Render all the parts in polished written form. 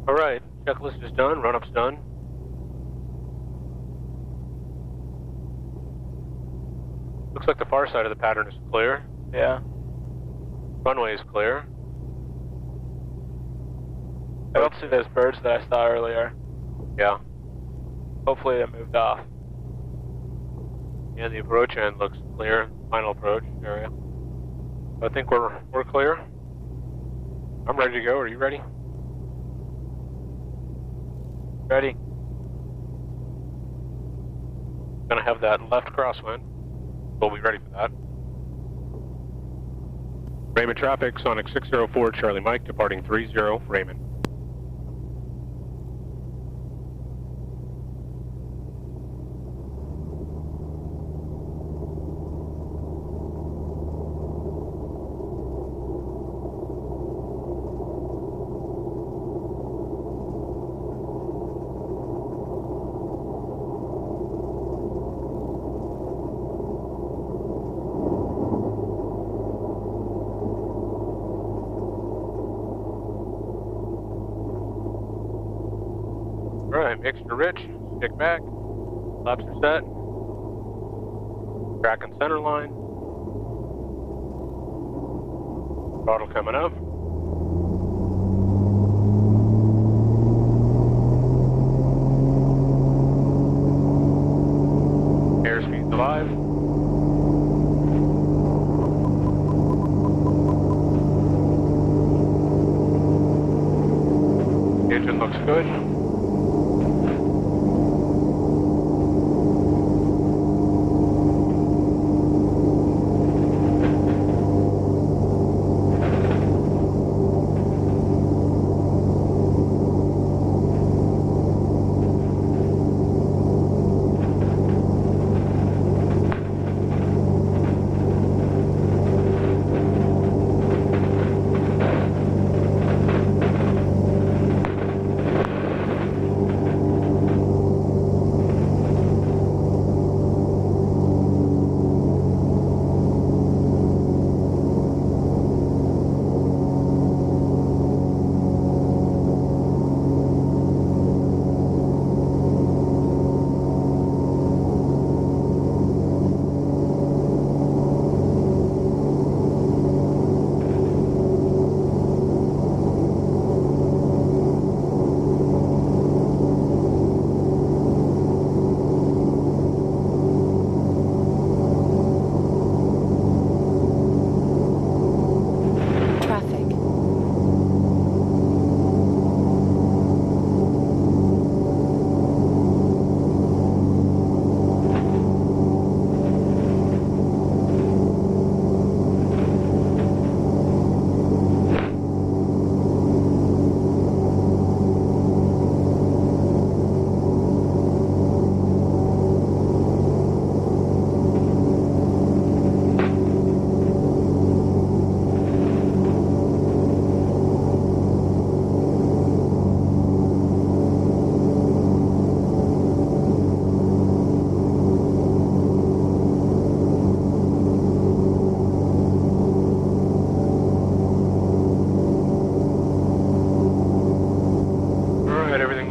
All right, checklist is done, run-up's done. Looks like the far side of the pattern is clear. Yeah. Runway is clear. I don't see those birds that I saw earlier. Yeah. Hopefully they moved off. Yeah, the approach end looks clear, final approach area. I think we're clear. I'm ready to go. Are you ready? Ready? Gonna have that left crosswind. We'll be ready for that. Raymond traffic, Sonic 604, Charlie Mike, departing 30, Raymond. Alright, mixture rich, stick back, flaps are set, track and center line, throttle coming up, airspeed's alive, engine looks good.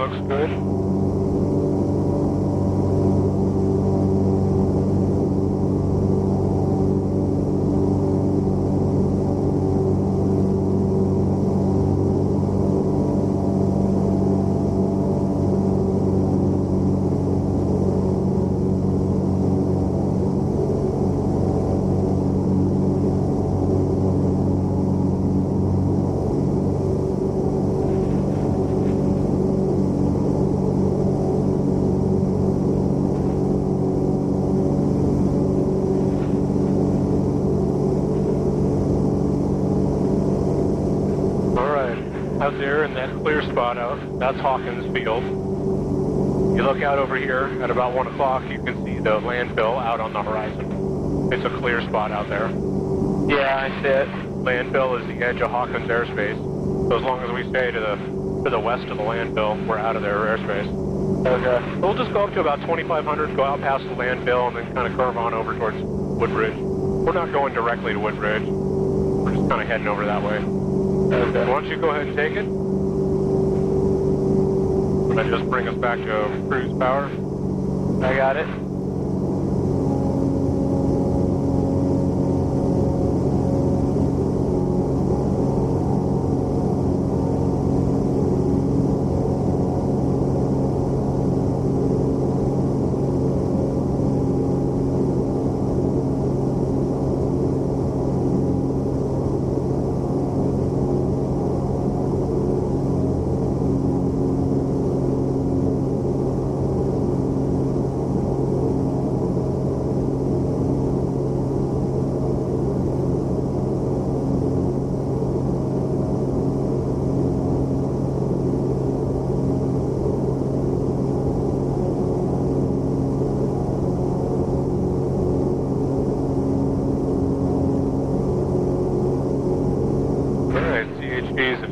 Looks good. Out there in that clear spot out, that's Hawkins Field. You look out over here at about 1 o'clock, you can see the landfill out on the horizon. It's a clear spot out there. Yeah, I see it. Landfill is the edge of Hawkins airspace. So as long as we stay to the west of the landfill, we're out of their airspace. Okay. So we'll just go up to about 2,500, go out past the landfill, and then kind of curve on over towards Woodbridge. We're not going directly to Woodbridge. We're just kind of heading over that way. Okay. Why don't you go ahead and take it? I just bring us back to cruise power. I got it.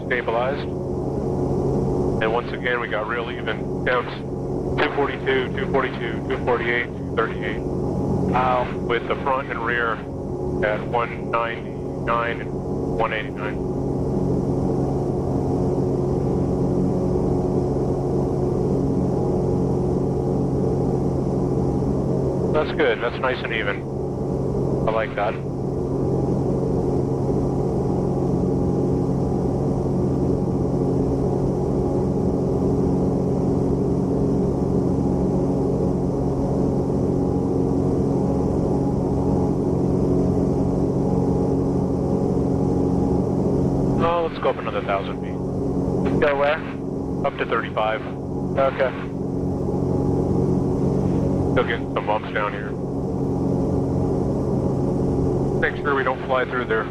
Stabilized. And once again, we got real even counts. 242, 242, 248, 238. Wow. With the front and rear at 199 and 189. That's good. That's nice and even. I like that. Let's go up another 1,000 feet. Let's go where? Up to 35. Okay. Still getting some bumps down here. Make sure we don't fly through there.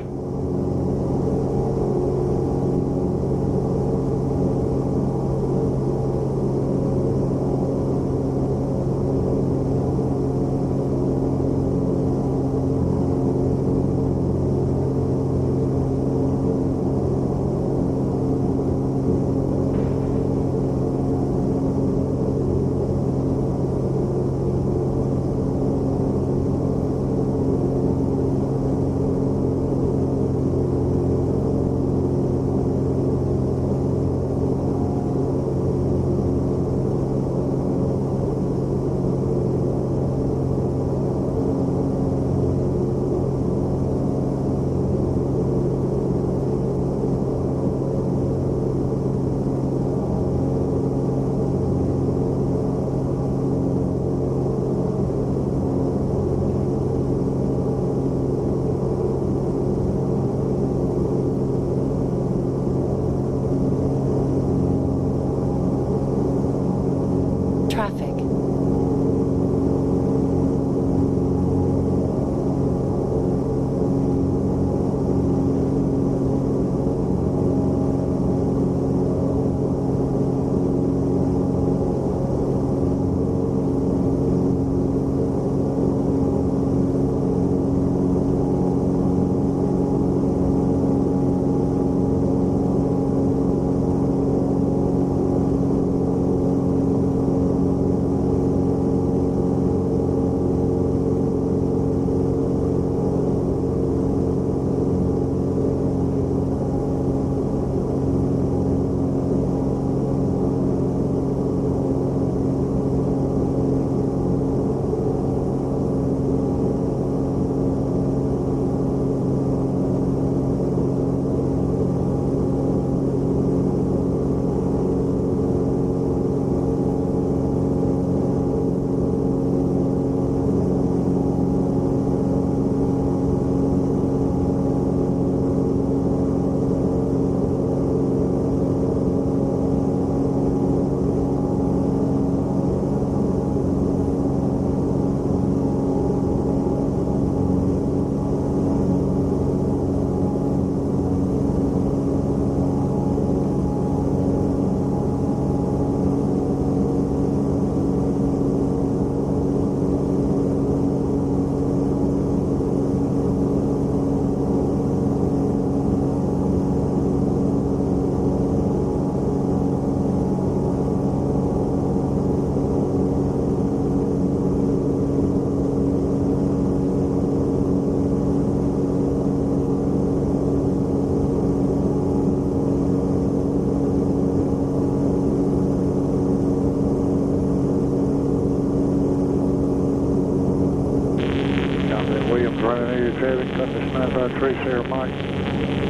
traffic, Cutlass 9530 Mike.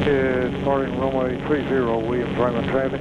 Is departing runway 30, Williams Raymond traffic.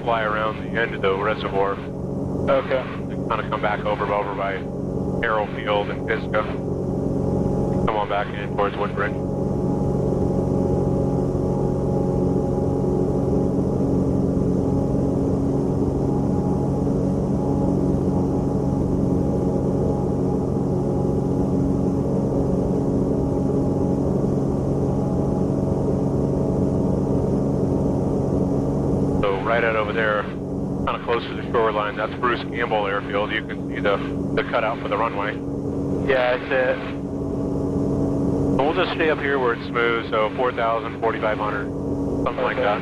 Fly around the end of the reservoir. Okay. Kind of come back over by Harrell Field and Pisgah. Come on back in towards Woodbridge. Right out over there, kind of close to the shoreline, that's Bruce Campbell Airfield. You can see the cutout for the runway. Yeah, I see it. And we'll just stay up here where it's smooth, so 4,000, 4,500, something like that.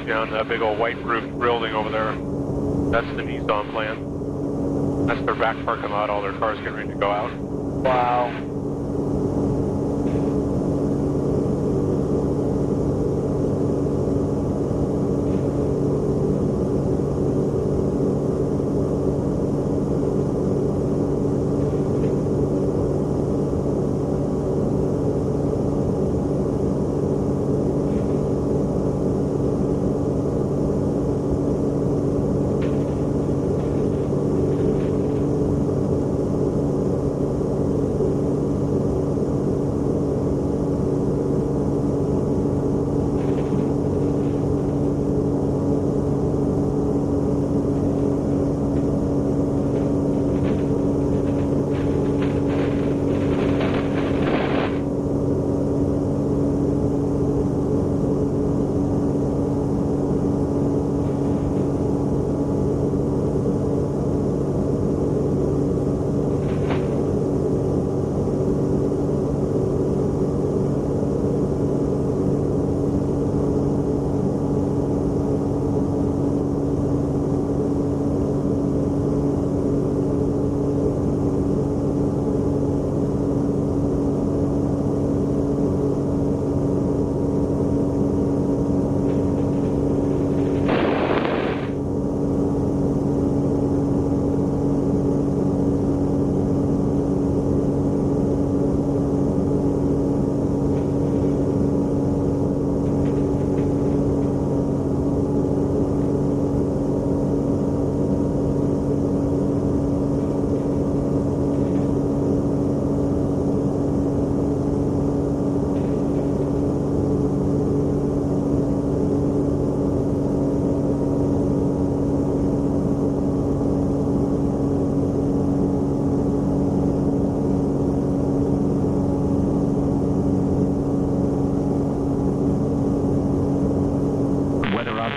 Down that big old white roof building over there. That's the Nissan plant. That's their back parking lot. All their cars getting ready to go out. Wow.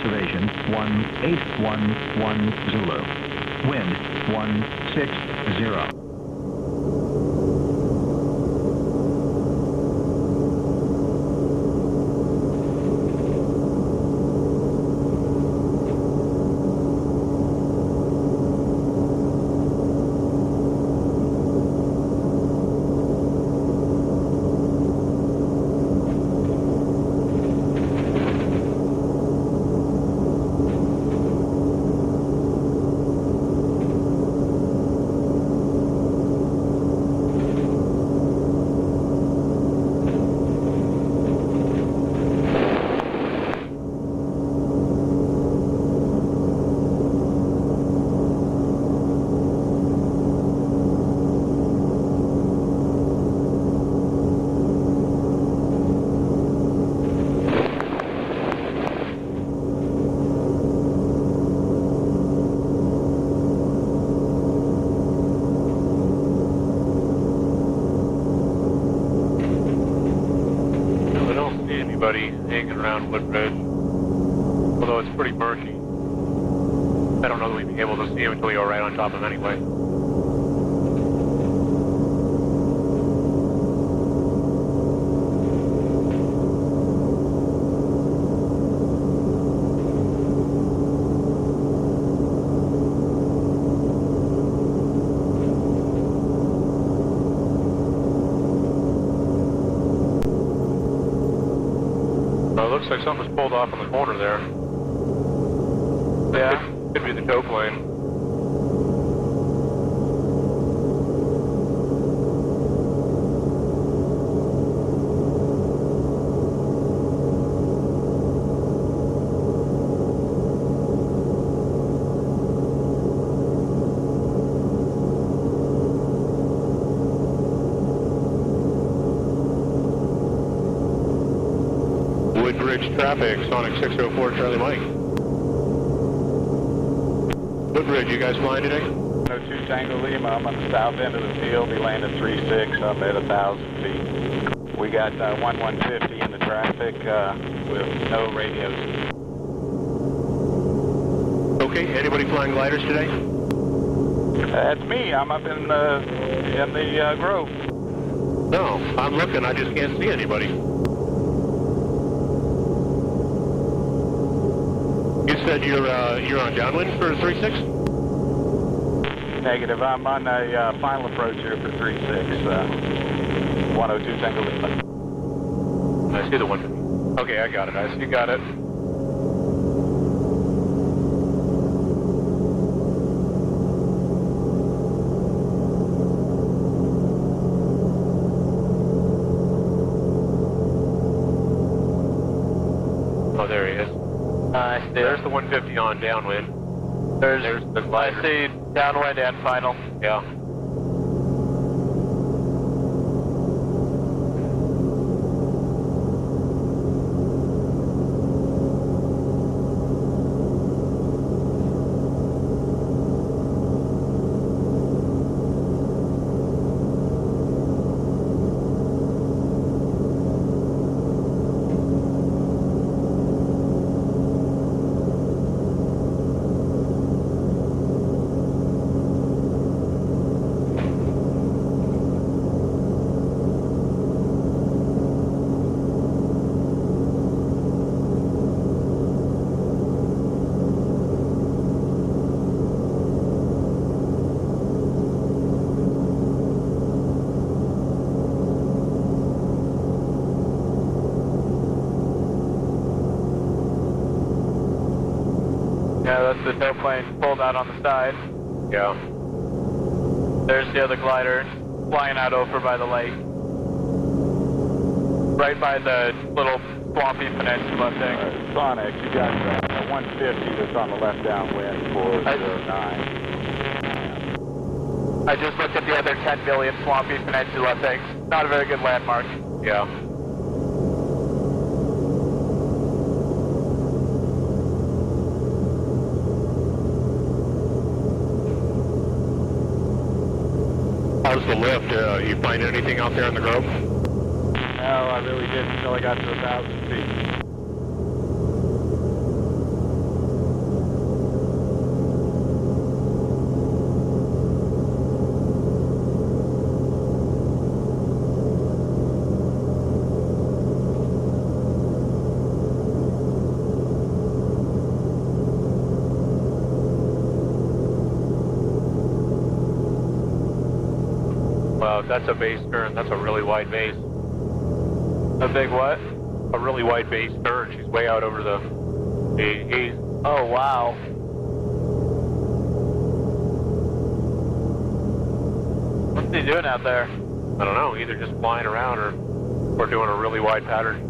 observation 1811 Zulu. Wind 160. Hanging around Woodbridge, although it's pretty murky. I don't know that we'd be able to see him until we go right on top of him anyway. Looks like something's pulled off on the corner there. Yeah. Could be the tow plane. Woodbridge traffic, Sonic 604 Charlie Mike. Woodbridge, you guys flying today? No 2 Tango Lima, I'm on the south end of the field. We landed 3-6 up at 1,000 feet. We got 150 in the traffic with no radios. Okay, anybody flying gliders today? That's me, I'm up in the grove. No, I'm looking, I just can't see anybody. You said you're on downwind for 3-6? Negative. I'm on a final approach here for 3-6. 102 Tango Lima. I see the 150. Okay, I got it. I see you got it. Oh, there he is. I see. There's the 150 on downwind. There's the glider. I see downwind and final. Yeah. Yeah, that's the tow plane pulled out on the side. Yeah. There's the other glider flying out over by the lake. Right by the little swampy peninsula thing. Sonic, you got a 150 that's on the left downwind for 09. I just looked at the other 10 billion swampy peninsula thing. Not a very good landmark. Yeah. How's the lift? You find anything out there in the grove? No, I really didn't until I got to 1,000 feet. That's a base turn. That's a really wide base. A big what? A really wide base turn. She's way out over the haze. Oh, wow. What's he doing out there? I don't know, either just flying around or doing a really wide pattern.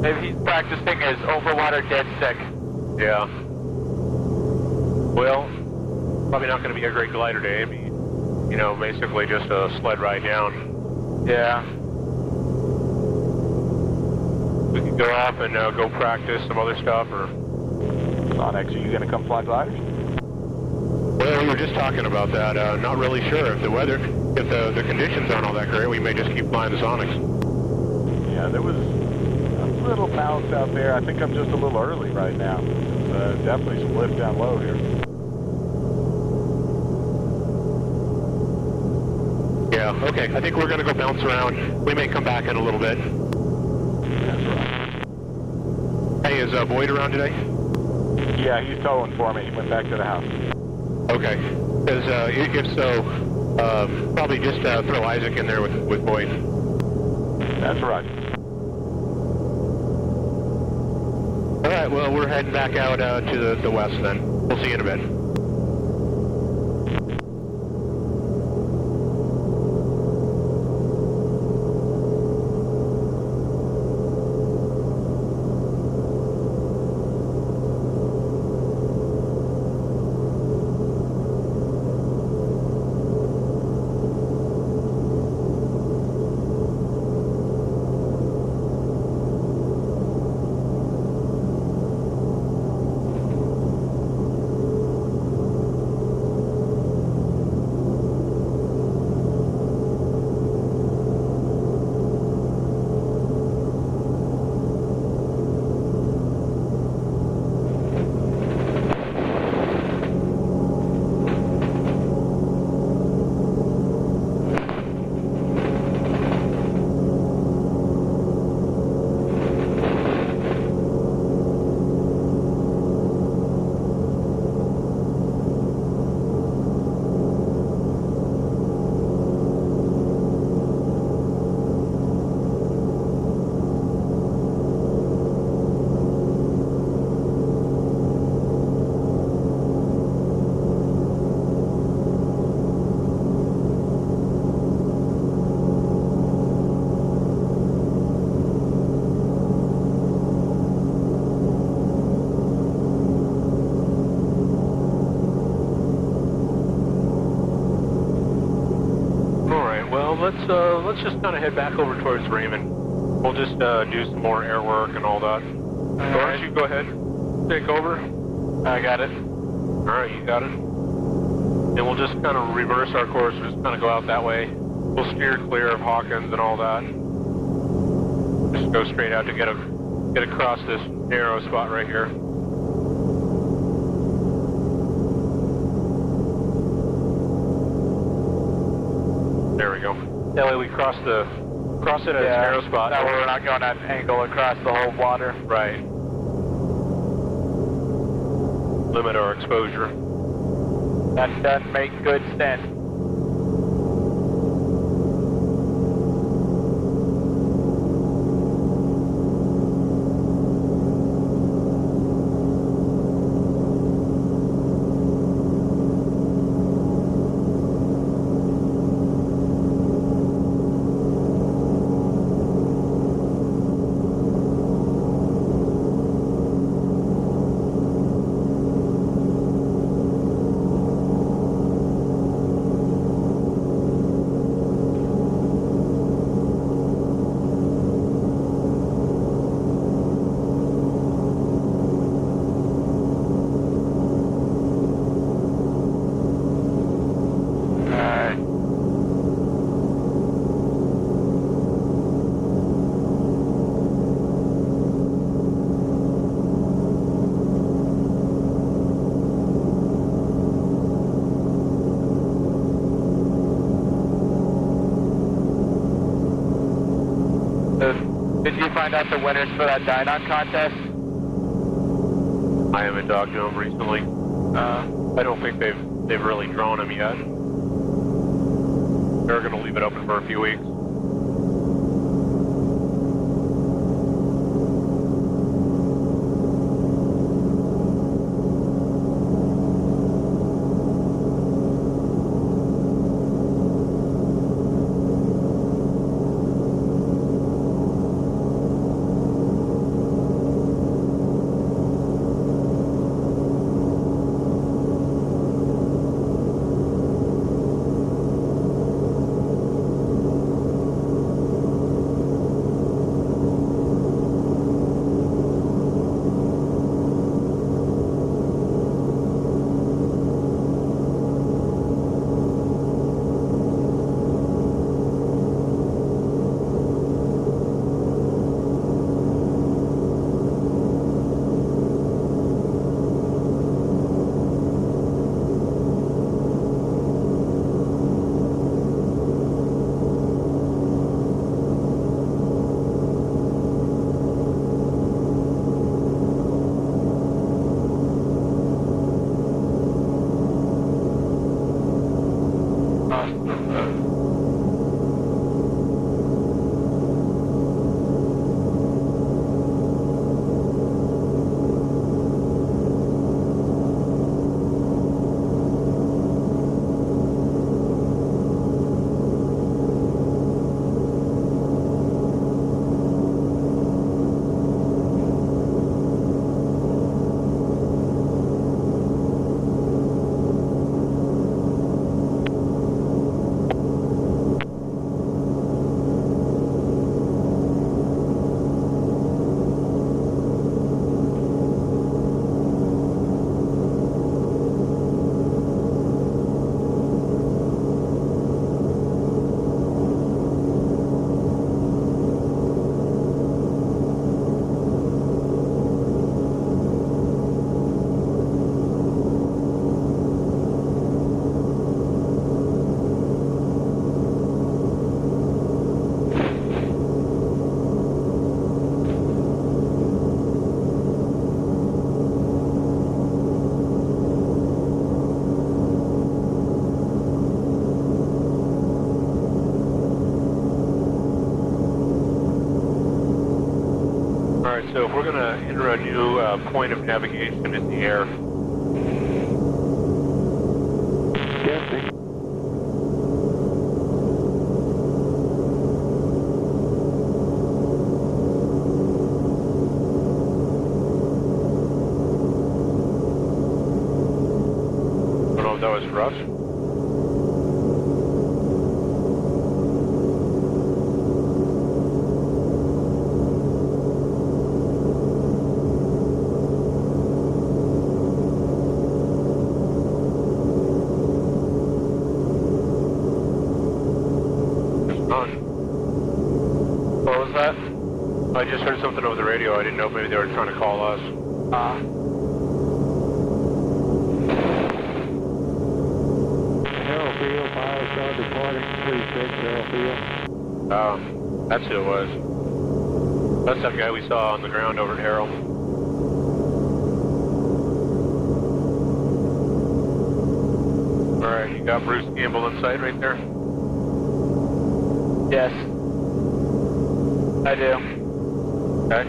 Maybe he's practicing his overwater dead stick. Yeah. Well, probably not going to be a great glider day. It'd be, you know, basically just a sled ride down. Yeah. We could go off and go practice some other stuff, or... Sonic, are you going to come fly gliders? Well, we were just talking about that. Not really sure if the weather, if the conditions aren't all that great, we may just keep flying the Sonics. Yeah, there was a little bounce out there. I think I'm just a little early right now. Definitely some lift down low here. Yeah, okay. I think we're going to go bounce around. We may come back in a little bit. That's right. Hey, is Boyd around today? Yeah, he's towing for me. He went back to the house. Okay. If so, probably just throw Isaac in there with Boyd. That's right. All right, well, we're heading back out to the west then. We'll see you in a bit. Let's just kind of head back over towards Raymond. We'll just do some more air work and all that. Why don't you go ahead, take over? I got it. All right, you got it. And we'll just kind of reverse our course. We'll just kind of go out that way. We'll steer clear of Hawkins and all that. Just go straight out to get across this narrow spot right here. There we go. That way we cross it at a narrow spot. That way we're not going at an angle across the whole water. Right. Limit our exposure. That does make good sense. Did you find out the winners for that Dynon contest? I haven't talked to them recently. I don't think they've really drawn them yet. They're going to leave it open for a few weeks. So if we're going to enter a new point of navigation in the air. Guessing. I don't know if that was for us. What was that? I just heard something over the radio. I didn't know if maybe they were trying to call us. Harrell Field, 5-star departing 36, Harrell Field. That's who it was. That's that guy we saw on the ground over at Harrell. Alright, you got Bruce Campbell in sight right there? Yes. I do. Okay.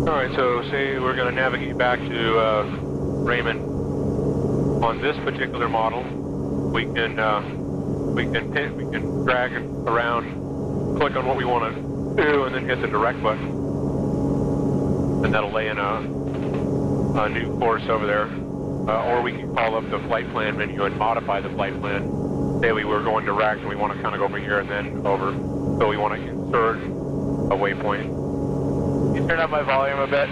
Alright, so say we're going to navigate back to Raymond. On this particular model, we can drag around, click on what we want to do, and then hit the direct button. And that'll lay in a new course over there. Or we can call up the flight plan menu and modify the flight plan. Say we were going direct and we want to kind of go over here and then over. So we want to insert a waypoint. Can you turn up my volume a bit?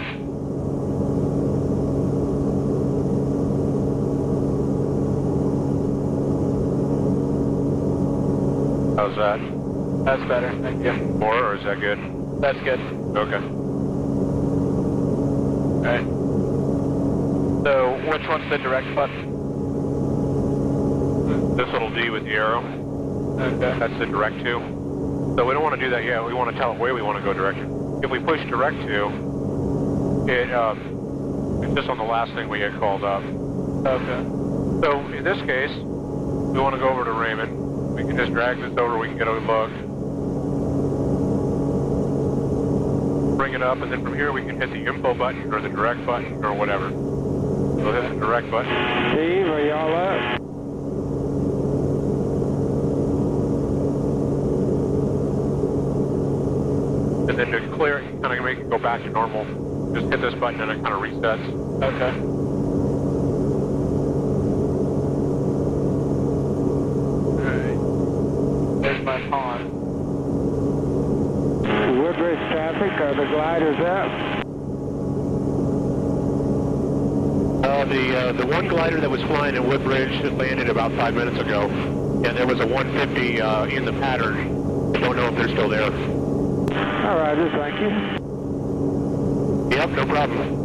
How's that? That's better, thank you. More, or is that good? That's good. Okay. Alright. So, which one's the direct button? This little D with the arrow. Okay. That's the direct to. So we don't want to do that yet. We want to tell it where we want to go direct to. If we push direct to, it's just on the last thing we get called up. Okay. So in this case, we want to go over to Raymond. We can just drag this over, we can get a look. Bring it up, and then from here we can hit the info button or the direct button or whatever. We'll hit the direct button. Steve, are y'all up? And then to clear it, kind of make it go back to normal. Just hit this button and it kind of resets. Okay. Alright. There's my pond. Woodbridge traffic, are the gliders up? The one glider that was flying in Woodbridge landed about 5 minutes ago. And there was a 150 in the pattern. I don't know if they're still there. All right, thank you. Yep, no problem.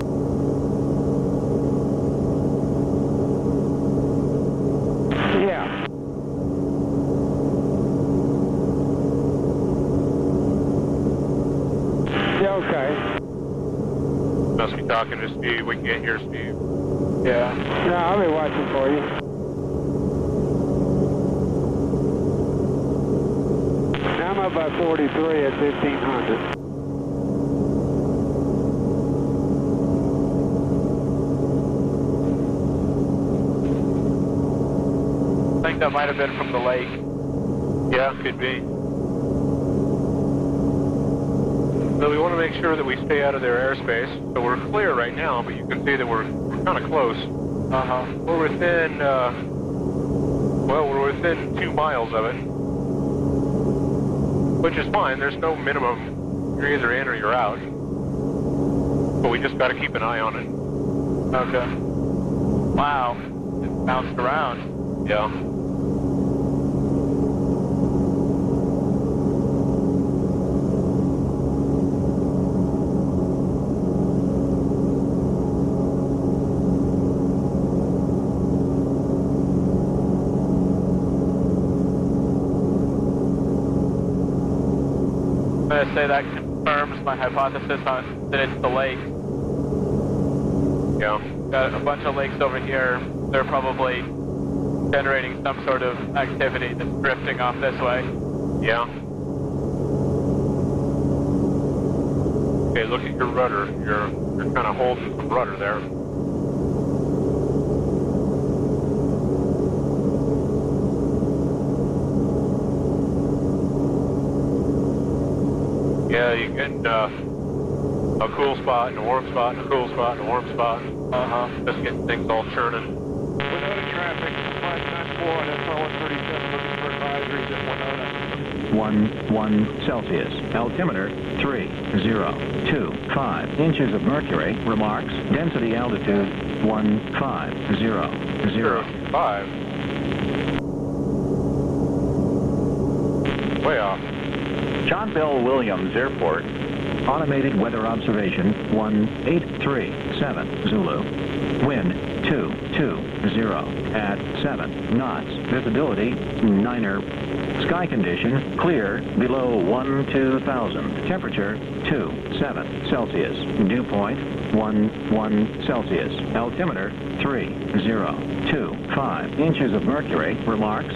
Yeah. Yeah, okay. Must be talking to Steve. We can't hear Steve. Yeah. No, I'll be watching for you. Now I'm up by 43 at 1500. I think that might have been from the lake. Yeah, could be. So we want to make sure that we stay out of their airspace. So we're clear right now, but you can see that we're kind of close. We're within, we're within 2 miles of it. Which is fine, there's no minimum. You're either in or you're out. But we just got to keep an eye on it. Okay. Wow, it bounced around. Yeah. I'm going to say that confirms my hypothesis on that it's the lake. Yeah. Got a bunch of lakes over here. They're probably generating some sort of activity that's drifting off this way. Yeah. Okay, look at your rudder. You're kind of holding some rudder there. Yeah, you get a cool spot and a warm spot and a cool spot and a warm spot. Just getting things all churning. Winona traffic, 594, and SR 137 looking for advisories at Winona. 11 Celsius. Altimeter 3025 inches of mercury. Remarks. Density altitude 1500. 5. Way off. John Bell Williams Airport. Automated weather observation 1837 Zulu. Wind 220 at 7 knots. Visibility 9er. Sky condition clear below 12,000. Temperature 27 Celsius. Dew point 11 Celsius. Altimeter 3025 inches of mercury. Remarks.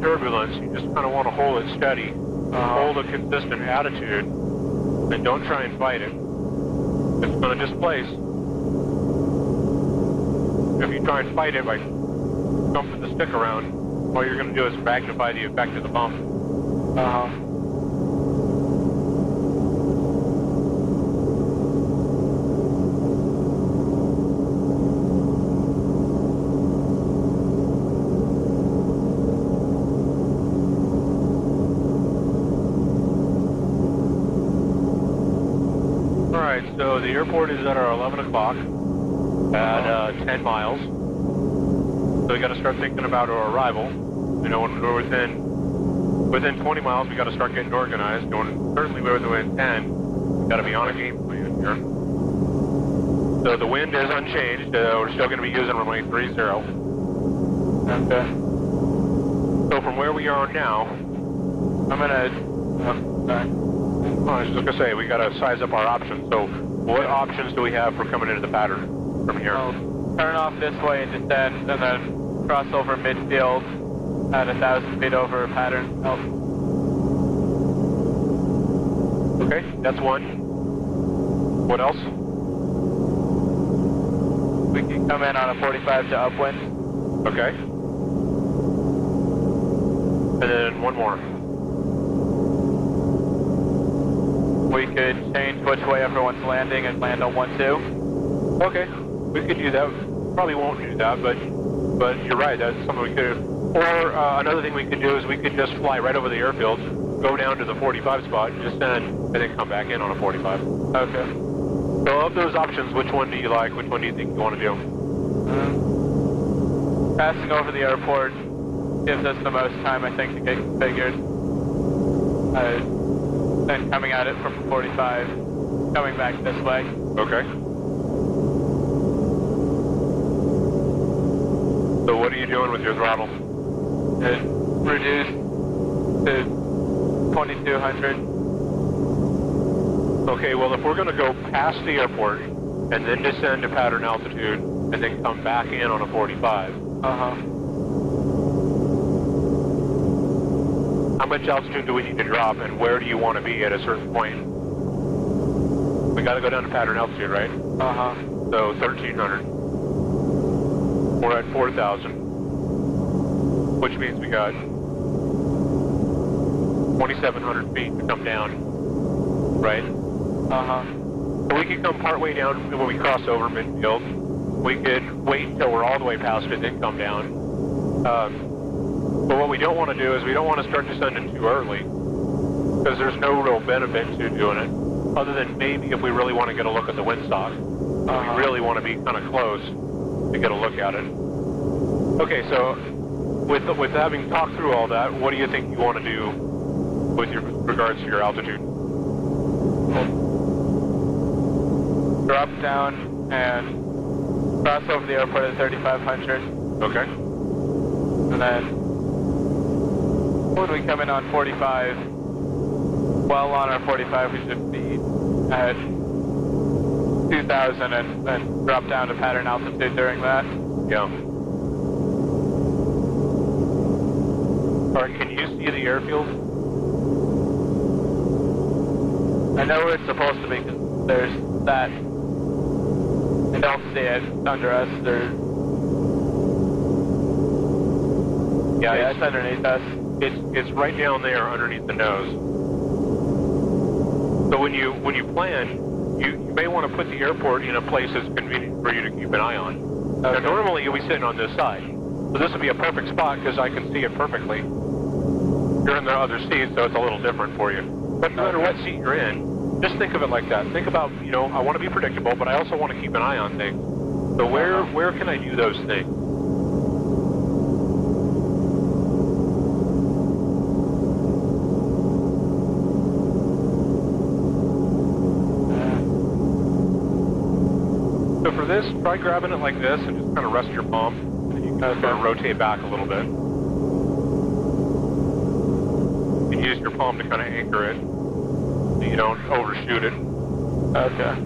Turbulence, you just kind of want to hold it steady, hold a consistent attitude, and don't try and fight it. It's going to displace. If you try and fight it by dumping the stick around, all you're going to do is magnify the effect of the bump. Alright, so the airport is at our 11 o'clock at 10 miles. So we got to start thinking about our arrival. You know, when we're within 20 miles, we got to start getting organized. Certainly within 10, we got to be on a game plan here. So the wind is unchanged. We're still going to be using runway 30. Okay. So from where we are now, I'm gonna. I was just going to say, we got to size up our options. So what options do we have for coming into the pattern from here? Turn off this way and descend, and then cross over midfield at 1,000 feet over pattern. Okay, that's one. What else? We can come in on a 45 to upwind. Okay. And then one more. We could change which way everyone's landing and land on 1-2. Okay, we could do that. Probably won't do that, but you're right. That's something we could. Or another thing we could do is we could just fly right over the airfield, go down to the 45 spot, descend, and then come back in on a 45. Okay. So of those options, which one do you like? Which one do you think you want to do? Passing over the airport gives us the most time, I think, to get configured. Then coming at it from 45, coming back this way. Okay. So what are you doing with your throttle? Reduced to 2,200. Okay, well if we're going to go past the airport and then descend to pattern altitude and then come back in on a 45. How much altitude do we need to drop, and where do you want to be at a certain point? We got to go down to pattern altitude, right? So 1,300. We're at 4,000, which means we got 2,700 feet to come down, right? So we could come partway down when we cross over midfield. We could wait until we're all the way past it, then come down. But what we don't want to do is we don't want to start descending too early, because there's no real benefit to doing it, other than maybe if we really want to get a look at the windsock. We really want to be kind of close to get a look at it. Okay, so with having talked through all that, what do you think you want to do with regards to your altitude? Drop down and cross over the airport at 3,500. Okay. And then when we come in on 45, while on our 45, we should be at 2,000 and drop down to pattern altitude during that. Yeah. All right, can you see the airfield? I know where it's supposed to be, because there's that. I don't see it under us. Yeah, it's underneath us. It's right down there underneath the nose. So when you plan, you may want to put the airport in a place that's convenient for you to keep an eye on. Okay. Now, normally you'll be sitting on this side, so this would be a perfect spot because I can see it perfectly. You're in the other seat, so it's a little different for you. But no matter what seat you're in, just think of it like that. Think about, I want to be predictable, but I also want to keep an eye on things. So where can I do those things? So for this, try grabbing it like this and just kind of rest your palm. And you can sort of rotate back a little bit. You can use your palm to kind of anchor it so you don't overshoot it. Okay.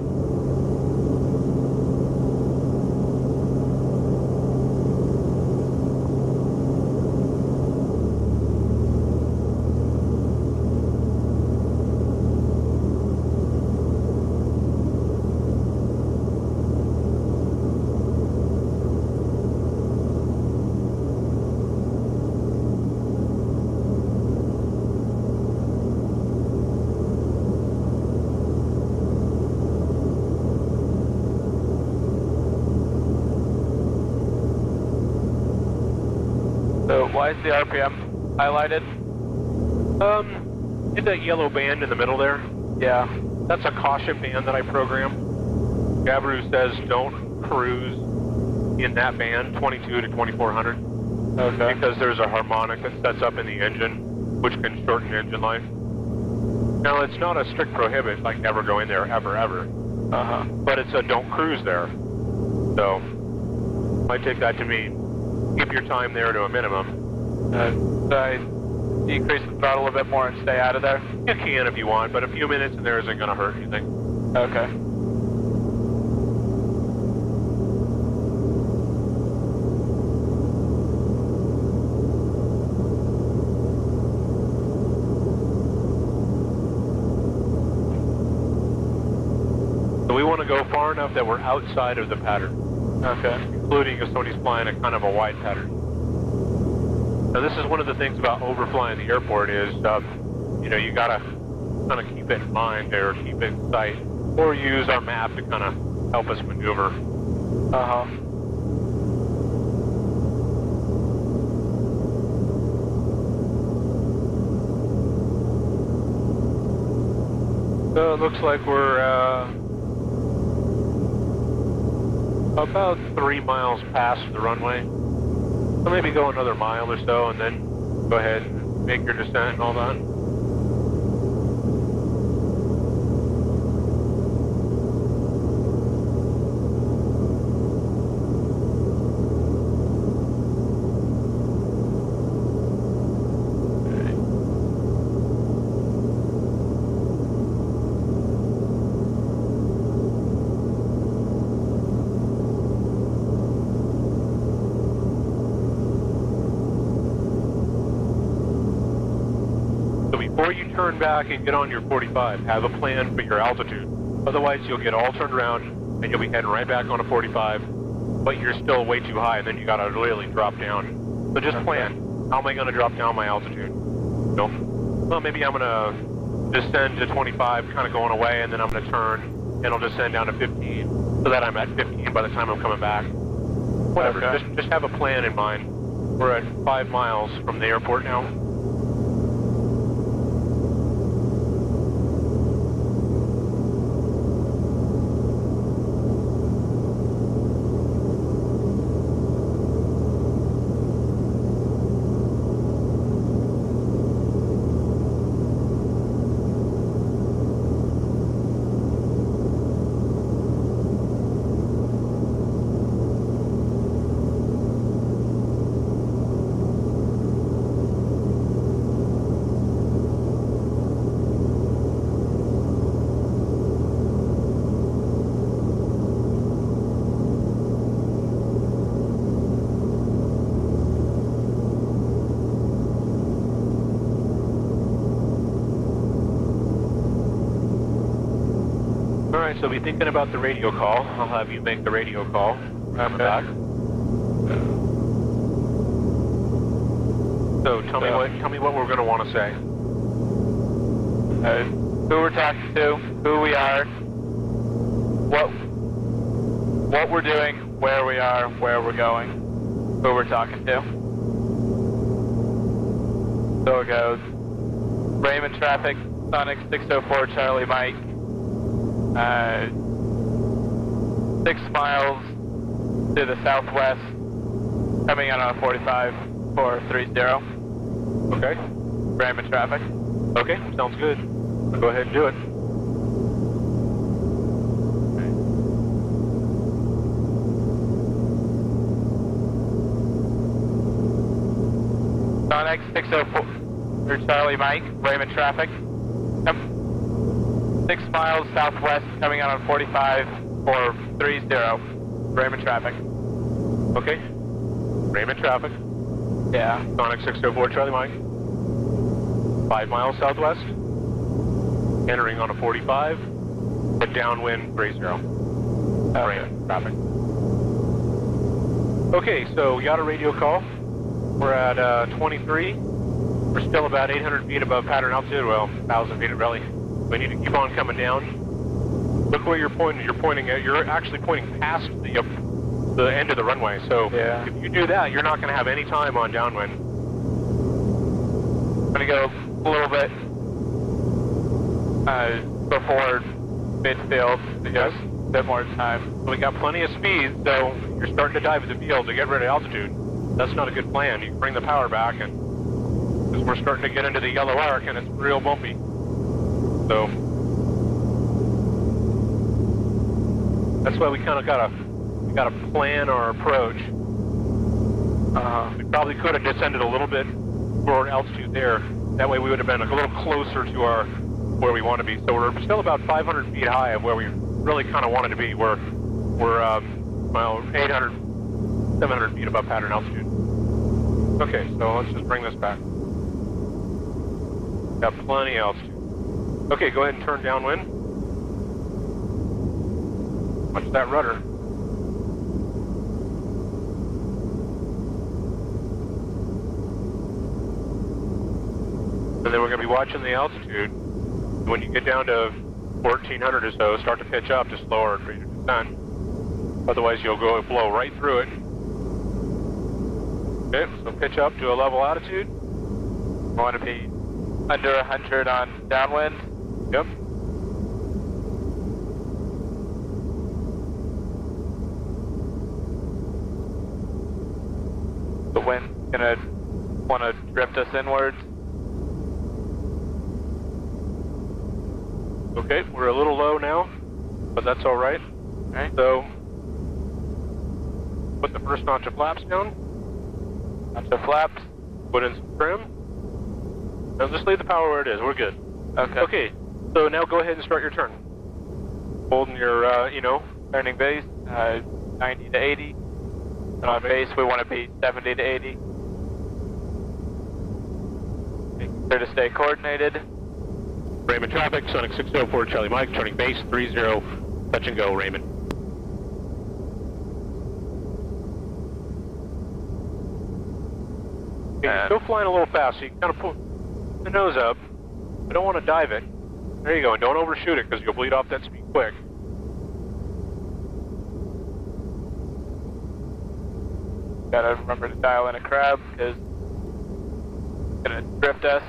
Why is the RPM highlighted? Hit that yellow band in the middle there. Yeah. That's a caution band that I programmed. Gabroo says don't cruise in that band, 22 to 2400. Okay. Because there's a harmonic that sets up in the engine, which can shorten engine life. Now, it's not a strict prohibit, like never go in there, ever. But it's a don't cruise there. So, I take that to mean keep your time there to a minimum. Should I decrease the throttle a bit more and stay out of there? You can if you want, but a few minutes in there isn't going to hurt anything. Okay. So we want to go far enough that we're outside of the pattern. Okay. Including if somebody's flying a kind of a wide pattern. Now this is one of the things about overflying the airport is, you know, you gotta kind of keep it in mind or keep it in sight, or use our map to kind of help us maneuver. So it looks like we're about 3 miles past the runway. So maybe go another mile or so and then go ahead and make your descent and all that. Before you turn back and get on your 45, have a plan for your altitude. Otherwise, you'll get all turned around and you'll be heading right back on a 45, but you're still way too high, and then you got to really drop down. So just plan. How am I going to drop down my altitude? You know, well, maybe I'm going to descend to 25, kind of going away, and then I'm going to turn and I'll descend down to 15, so that I'm at 15 by the time I'm coming back. Whatever. Okay. Just have a plan in mind. We're at 5 miles from the airport now. So be thinking about the radio call. I'll have you make the radio call. Coming back. So tell me what we're going to want to say. Who we're talking to, who we are, what we're doing, where we are, where we're going, who we're talking to. So it goes. Raymond traffic, Sonic 604 Charlie Mike. 6 miles to the southwest, coming in on 45 for 30. Okay. Raymond traffic. Okay, sounds good. Go ahead and do it. Sonic 604 Charlie Mike, Raymond traffic. 6 miles southwest, coming out on 45 for 30. Raymond traffic. Okay. Raymond traffic. Yeah. Sonic 604 Charlie Mike. 5 miles southwest. Entering on a 45. But downwind 30. Raymond traffic. Okay, so we got a radio call. We're at 23. We're still about 800 feet above pattern altitude. Well, 1,000 feet really. We need to keep on coming down. Look where you're pointing. You're actually pointing past the end of the runway. So yeah. If you do that, you're not going to have any time on downwind. I'm going to go a little bit before midfield, so yes, a bit more time. We got plenty of speed, so you're starting to dive at the field to get rid of altitude. That's not a good plan. You bring the power back, and because we're starting to get into the yellow arc, and it's real bumpy. So that's why we kind of got to plan our approach. We probably could have descended a little bit more altitude there. That way we would have been a little closer to where we want to be. So we're still about 500 feet high of where we really kind of wanted to be. We're 800, 700 feet above pattern altitude. Okay, so let's just bring this back. Got plenty of altitude. Okay, go ahead and turn downwind. Watch that rudder. And then we're going to be watching the altitude. When you get down to 1400 or so, start to pitch up to slower rate of descent. Otherwise, you'll blow right through it. Okay, so pitch up to a level altitude. We want to be under 100 on downwind. Yep. The wind's gonna want to drift us inwards. Okay, we're a little low now, but that's all right. Right. So, put the first notch of flaps down. Notch of flaps. Put in some trim. Now just leave the power where it is. We're good. Okay. Okay, so now go ahead and start your turn. Holding your, Turning base, 90 to 80. And on base, we want to be 70 to 80. Making sure to stay coordinated. Raymond traffic, Sonic 604 Charlie Mike, turning base 30, touch and go, Raymond. Okay, you're still flying a little fast, so you can kind of pull the nose up. I don't want to dive it. There you go, and don't overshoot it because you'll bleed off that speed quick. Gotta remember to dial in a crab because it's gonna drift us.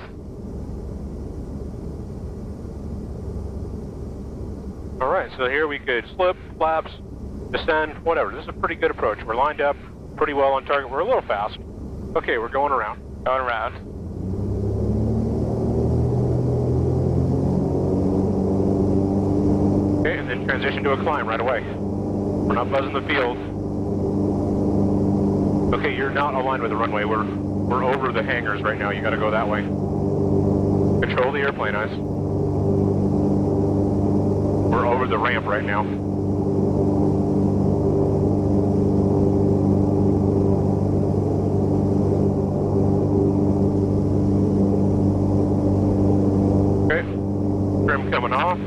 Alright, so here we could slip, flaps, descend, whatever. This is a pretty good approach. We're lined up pretty well on target. We're a little fast. Okay, we're going around. Going around. Okay, and then transition to a climb right away. We're not buzzing the field. Okay, you're not aligned with the runway. We're over the hangars right now. You gotta go that way. Control the airplane, eyes. We're over the ramp right now. Okay, trim coming off.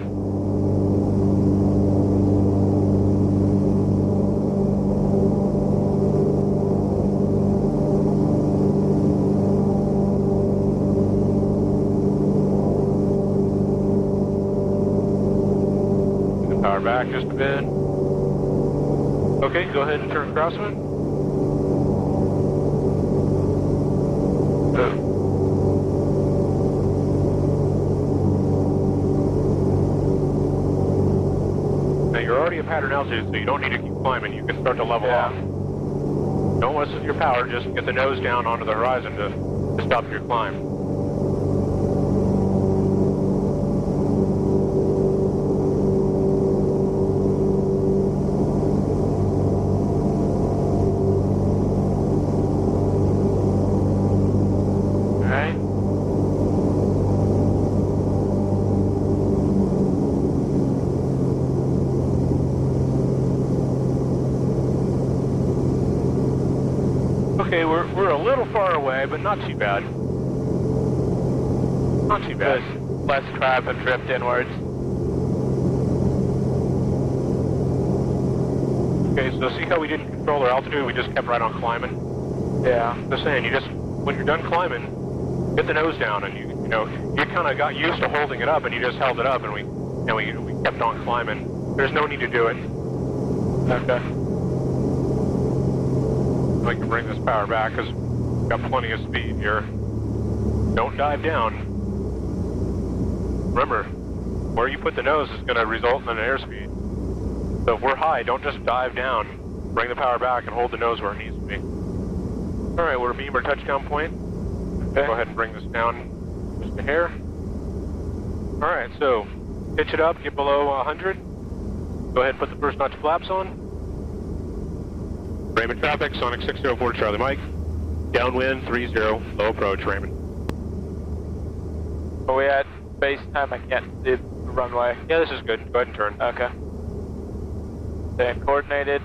Power back just a bit. Okay, go ahead and turn crosswind. Now you're already at pattern altitude, so you don't need to keep climbing. You can start to level off. Don't listen to your power, just get the nose down onto the horizon to stop your climb. Okay, we're a little far away, but not too bad. Not too bad. Less crab and drift inwards. Okay, so see how we didn't control our altitude? We just kept right on climbing. Yeah. Just saying, when you're done climbing, get the nose down, and you kind of got used to holding it up, and you just held it up, and we kept on climbing. There's no need to do it. Okay. I can bring this power back because we've got plenty of speed here. Don't dive down. Remember, Where you put the nose is going to result in an airspeed. So if we're high, don't just dive down. Bring the power back and hold the nose where it needs to be. All right, we're beam our touchdown point. Okay. Go ahead and bring this down just a hair. All right, so pitch it up, get below 100. Go ahead and put the first notch flaps on. Raymond traffic, Sonic 604 Charlie Mike. Downwind 30, low approach, Raymond. Are we at base time? I can't see the runway. Yeah, this is good. Go ahead and turn. Okay. Then coordinated,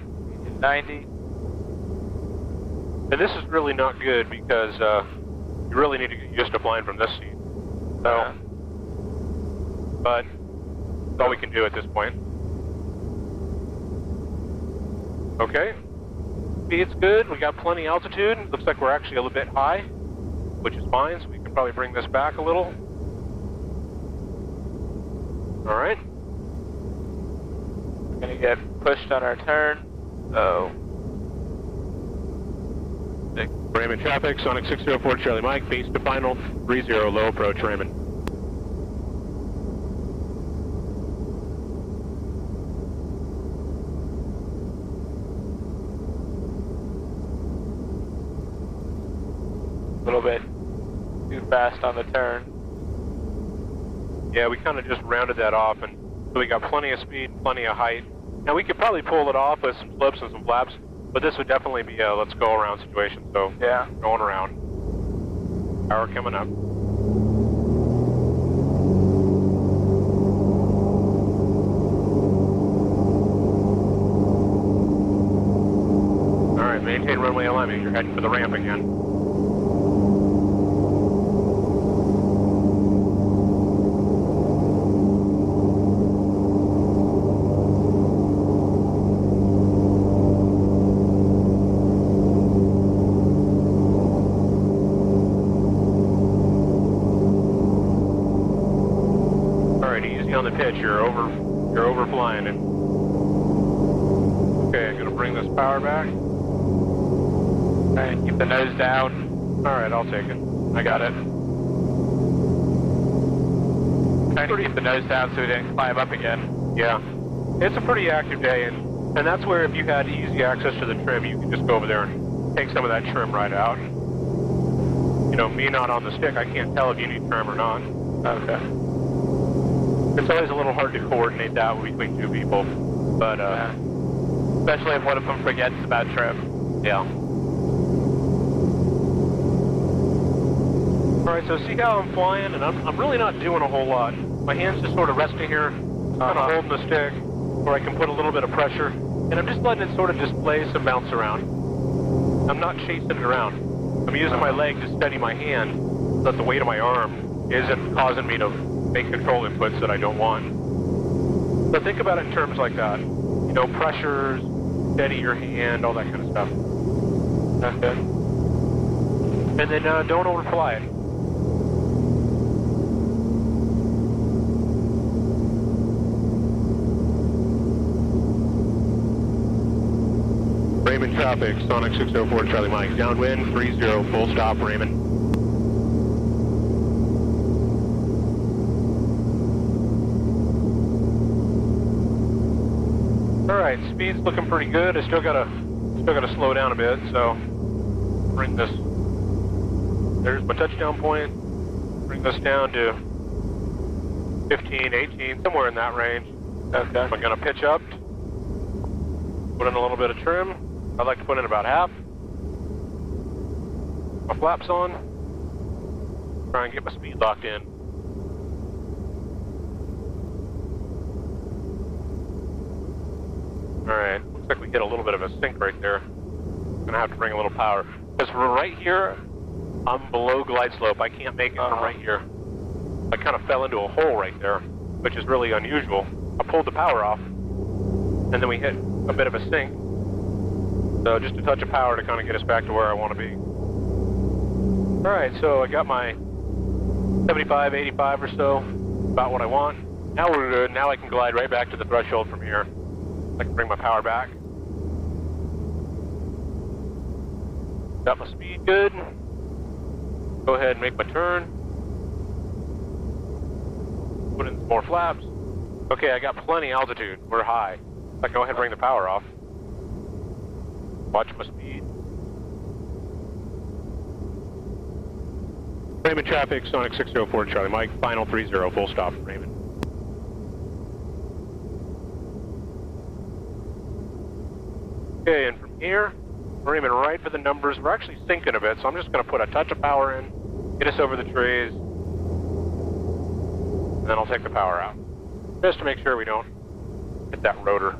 90. And this is really not good because you really need to get used to flying from this seat. So, but that's all we can do at this point. Okay. Speed's good. We got plenty altitude. Looks like we're actually a little bit high, which is fine. So we can probably bring this back a little. All right. We're gonna get pushed on our turn. So. Raymond traffic, Sonic 604 Charlie Mike, base to final 30, low approach, Raymond. A little bit too fast on the turn. Yeah, we kind of just rounded that off, and so we got plenty of speed, plenty of height. Now we could probably pull it off with some flips and some flaps, but this would definitely be a let's go around situation. So yeah, going around. Power coming up. All right, maintain runway alignment. You're heading for the ramp again. On the pitch, you're over flying it. Okay, I'm gonna bring this power back. Alright, keep the nose down. Alright, I'll take it. I got it. Trying to keep the nose down so we didn't climb up again. Yeah. It's a pretty active day, and that's where if you had easy access to the trim, you could just go over there and take some of that trim right out. You know, me not on the stick, I can't tell if you need trim or not. Okay. It's always a little hard to coordinate that between two people, but especially if one of them forgets about trim. Yeah. All right, so see how I'm flying, and I'm really not doing a whole lot. My hand's just sort of resting here, kind of holding the stick, where I can put a little bit of pressure, and I'm just letting it sort of displace and bounce around. I'm not chasing it around. I'm using my leg to steady my hand, so that the weight of my arm isn't causing me to make control inputs that I don't want. So think about it in terms like that. You know, pressures, steady your hand, all that kind of stuff. Okay. And then don't overfly it. Raymond traffic, Sonic 604 Charlie Mike, downwind 30, full stop, Raymond. Alright, speed's looking pretty good. I still gotta slow down a bit, so bring this, there's my touchdown point, bring this down to 15, 18, somewhere in that range. Okay. I'm gonna pitch up, put in a little bit of trim. I'd like to put in about half. My flaps on, try and get my speed locked in. Alright, looks like we hit a little bit of a sink right there. Gonna have to bring a little power. Because we're right here, I'm below glide slope. I can't make it from right here. I kind of fell into a hole right there, which is really unusual. I pulled the power off, and then we hit a bit of a sink. So just a touch of power to kind of get us back to where I want to be. Alright, so I got my 75, 85 or so, about what I want. Now we're good. Now I can glide right back to the threshold from here. I can bring my power back. Got my speed good. Go ahead and make my turn. Put in some more flaps. Okay, I got plenty altitude. We're high. I'll go ahead and bring the power off. Watch my speed. Raymond traffic, Sonic 604 Charlie Mike, final 30, full stop, Raymond. Okay, and from here, we're aiming right for the numbers. We're actually sinking a bit, so I'm just going to put a touch of power in, get us over the trees, and then I'll take the power out. Just to make sure we don't hit that rotor.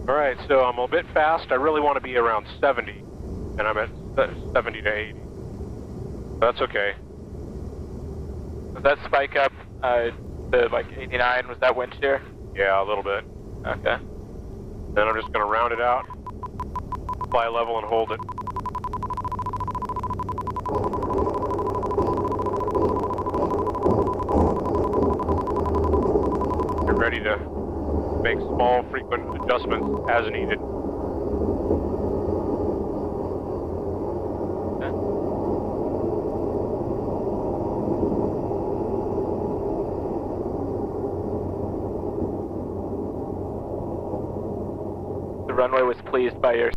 Alright, so I'm a bit fast. I really want to be around 70, and I'm at 70 to 80. That's okay. Does that spike up to like 89? Was that wind shear? Yeah, a little bit. Okay. Then I'm just going to round it out, fly level and hold it. Get ready to make small, frequent adjustments as needed. The runway was pleased by your